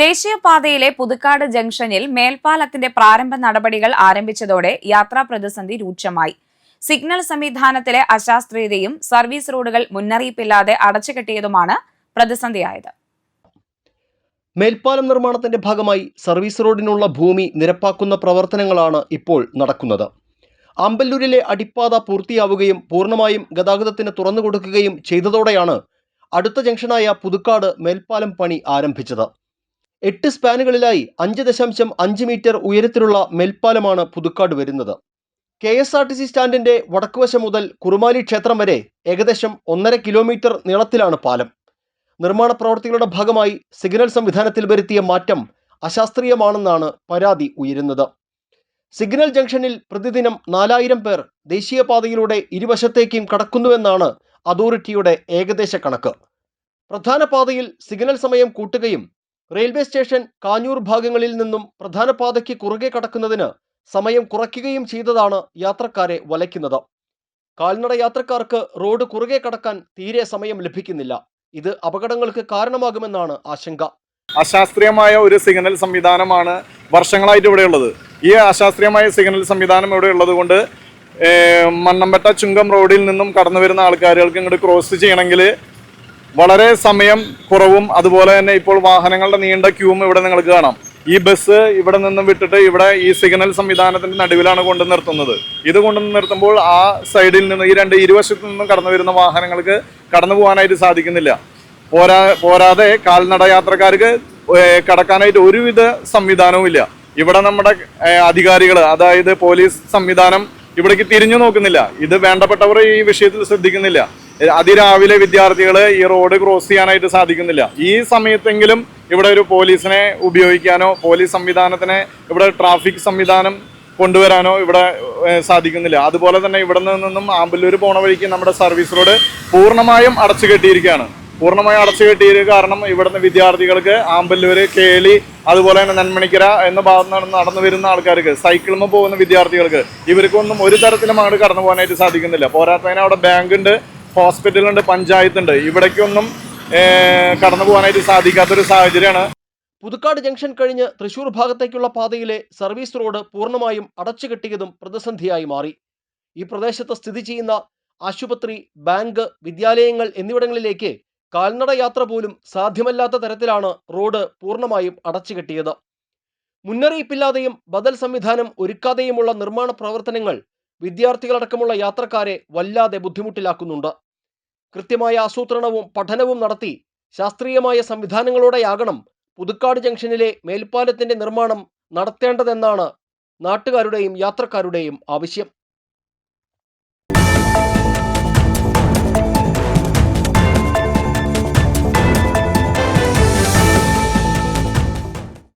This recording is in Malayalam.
ദേശീയപാതയിലെ പുതുക്കാട് ജംഗ്ഷനിൽ മേൽപ്പാലത്തിന്റെ പ്രാരംഭ നടപടികൾ ആരംഭിച്ചതോടെ യാത്രാ പ്രതിസന്ധി രൂക്ഷമായി. സിഗ്നൽ സംവിധാനത്തിലെ അശാസ്ത്രീയതയും സർവീസ് റോഡുകൾ മുന്നറിയിപ്പില്ലാതെ അടച്ചുകെട്ടിയതുമാണ് പ്രതിസന്ധിയായത്. മേൽപ്പാലം നിർമ്മാണത്തിന്റെ ഭാഗമായി സർവീസ് റോഡിനുള്ള ഭൂമി നിരപ്പാക്കുന്ന പ്രവർത്തനങ്ങളാണ് ഇപ്പോൾ നടക്കുന്നത്. ആമ്പല്ലൂരിലെ അടിപ്പാത പൂർത്തിയാവുകയും പൂർണ്ണമായും ഗതാഗതത്തിന് തുറന്നുകൊടുക്കുകയും ചെയ്തതോടെയാണ് അടുത്ത ജംഗ്ഷനായ പുതുക്കാട് മേൽപ്പാലം പണി ആരംഭിച്ചത്. 8 സ്പാനുകളിലായി 5.5 മീറ്റർ ഉയരത്തിലുള്ള മേൽപ്പാലമാണ് പുതുക്കാട് വരുന്നത്. KSRTC സ്റ്റാൻഡിന്റെ വടക്കുവശം മുതൽ കുറുമാലി ക്ഷേത്രം വരെ ഏകദേശം 1.5 കിലോമീറ്റർ നീളത്തിലാണ് പാലം. നിർമ്മാണ പ്രവർത്തികളുടെ ഭാഗമായി സിഗ്നൽ സംവിധാനത്തിൽ വരുത്തിയ മാറ്റം അശാസ്ത്രീയമാണെന്നാണ് പരാതി ഉയരുന്നത്. സിഗ്നൽ ജംഗ്ഷനിൽ പ്രതിദിനം 4000 പേർ ദേശീയപാതയിലൂടെ ഇരുവശത്തേക്കും കടക്കുന്നുവെന്നാണ് അതോറിറ്റിയുടെ ഏകദേശ കണക്ക്. പ്രധാന പാതയിൽ സിഗ്നൽ സമയം കൂട്ടുകയും റെയിൽവേ സ്റ്റേഷൻ, കാഞ്ഞൂർ ഭാഗങ്ങളിൽ നിന്നും പ്രധാന പാതയ്ക്ക് കുറുകെ കടക്കുന്നതിന് സമയം കുറയ്ക്കുകയും ചെയ്തതാണ് യാത്രക്കാരെ വലയ്ക്കുന്നത്. കാൽനട യാത്രക്കാർക്ക് റോഡ് കുറുകെ കടക്കാൻ തീരെ സമയം ലഭിക്കുന്നില്ല. ഇത് അപകടങ്ങൾക്ക് കാരണമാകുമെന്നാണ് ആശങ്ക. അശാസ്ത്രീയമായ ഒരു സിഗ്നൽ സംവിധാനമാണ് വർഷങ്ങളായിട്ട് ഇവിടെ ഉള്ളത്. ഈ അശാസ്ത്രീയമായ സിഗ്നൽ സംവിധാനം ഇവിടെ ഉള്ളത് കൊണ്ട് മണ്ണമ്പട്ട ചുങ്കം റോഡിൽ നിന്നും കടന്നു വരുന്ന ആൾക്കാർക്ക് ഇങ്ങോട്ട് ക്രോസ് ചെയ്യണമെങ്കിൽ വളരെ സമയം കുറവും, അതുപോലെ തന്നെ ഇപ്പോൾ വാഹനങ്ങളുടെ നീണ്ട ക്യൂവും ഇവിടെ നിങ്ങൾക്ക് കാണാം. ഈ ബസ് ഇവിടെ നിന്നും വിട്ടിട്ട് ഇവിടെ ഈ സിഗ്നൽ സംവിധാനത്തിന്റെ നടുവിലാണ് കൊണ്ടു നിർത്തുന്നത്. ഇത് കൊണ്ടു നിർത്തുമ്പോൾ ആ സൈഡിൽ നിന്ന് ഈ ഇരുവശത്തു നിന്നും കടന്നു വരുന്ന വാഹനങ്ങൾക്ക് കടന്നു പോകാനായിട്ട് സാധിക്കുന്നില്ല. പോരാതെ കാൽനട യാത്രക്കാർക്ക് കടക്കാനായിട്ട് ഒരുവിധ സംവിധാനവും ഇല്ല. ഇവിടെ നമ്മുടെ അധികാരികൾ, അതായത് പോലീസ് സംവിധാനം ഇവിടേക്ക് തിരിഞ്ഞു നോക്കുന്നില്ല. ഇത് വേണ്ടപ്പെട്ടവർ ഈ വിഷയത്തിൽ ശ്രദ്ധിക്കുന്നില്ല. അതിരാവിലെ വിദ്യാർത്ഥികൾ ഈ റോഡ് ക്രോസ് ചെയ്യാനായിട്ട് സാധിക്കുന്നില്ല. ഈ സമയത്തെങ്കിലും ഇവിടെ ഒരു പോലീസിനെ ഉപയോഗിക്കാനോ പോലീസ് സംവിധാനത്തിനെ ഇവിടെ ട്രാഫിക് സംവിധാനം കൊണ്ടുവരാനോ ഇവിടെ സാധിക്കുന്നില്ല. അതുപോലെ തന്നെ ഇവിടെ നിന്നും ആമ്പല്ലൂർ പോണ വഴിക്ക് നമ്മുടെ സർവീസ് റോഡ് പൂർണ്ണമായും അടച്ചുകെട്ടിയിരിക്കുകയാണ്. പൂർണ്ണമായും അടച്ചുകെട്ടിയിരിക്കുക കാരണം ഇവിടുന്ന് വിദ്യാർത്ഥികൾക്ക് ആമ്പല്ലൂര്, കേളി, അതുപോലെ തന്നെ നെന്മണിക്കര എന്ന ഭാഗത്ത് നടന്നു വരുന്ന ആൾക്കാർക്ക്, സൈക്കിളിൽ പോകുന്ന വിദ്യാർത്ഥികൾക്ക് ഇവർക്കൊന്നും ഒരു തരത്തിലും അങ്ങോട്ട് കടന്നു പോകാനായിട്ട് സാധിക്കുന്നില്ല. പോരാത്തതിന് അവിടെ ബാങ്ക് ഉണ്ട്, ഹോസ്പിറ്റലുണ്ട്, പഞ്ചായത്തുണ്ട്. ഇവിടേക്കൊന്നും കടന്നു പോകാനായിട്ട് സാധിക്കാത്തൊരു സാഹചര്യമാണ്. പുതുക്കാട് ജംഗ്ഷൻ കഴിഞ്ഞ് തൃശൂർ ഭാഗത്തേക്കുള്ള പാതയിലെ സർവീസ് റോഡ് പൂർണ്ണമായും അടച്ചുകെട്ടിയതും പ്രതിസന്ധിയായി മാറി. ഈ പ്രദേശത്ത് സ്ഥിതി ചെയ്യുന്ന ആശുപത്രി, ബാങ്ക്, വിദ്യാലയങ്ങൾ എന്നിവിടങ്ങളിലേക്ക് കാൽനട യാത്ര പോലും സാധ്യമല്ലാത്ത തരത്തിലാണ് റോഡ് പൂർണ്ണമായും അടച്ചുകെട്ടിയത്. മുന്നറിയിപ്പില്ലാതെയും ബദൽ സംവിധാനം ഒരുക്കാതെയുമുള്ള നിർമ്മാണ പ്രവർത്തനങ്ങൾ വിദ്യാർത്ഥികളടക്കമുള്ള യാത്രക്കാരെ വല്ലാതെ ബുദ്ധിമുട്ടിലാക്കുന്നുണ്ട്. കൃത്യമായ ആസൂത്രണവും പഠനവും നടത്തി ശാസ്ത്രീയമായ സംവിധാനങ്ങളോടെയാകണം പുതുക്കാട് ജംഗ്ഷനിലെ മേൽപ്പാലത്തിന്റെ നിർമ്മാണം നടത്തേണ്ടതെന്നാണ് നാട്ടുകാരുടെയും യാത്രക്കാരുടെയും ആവശ്യം.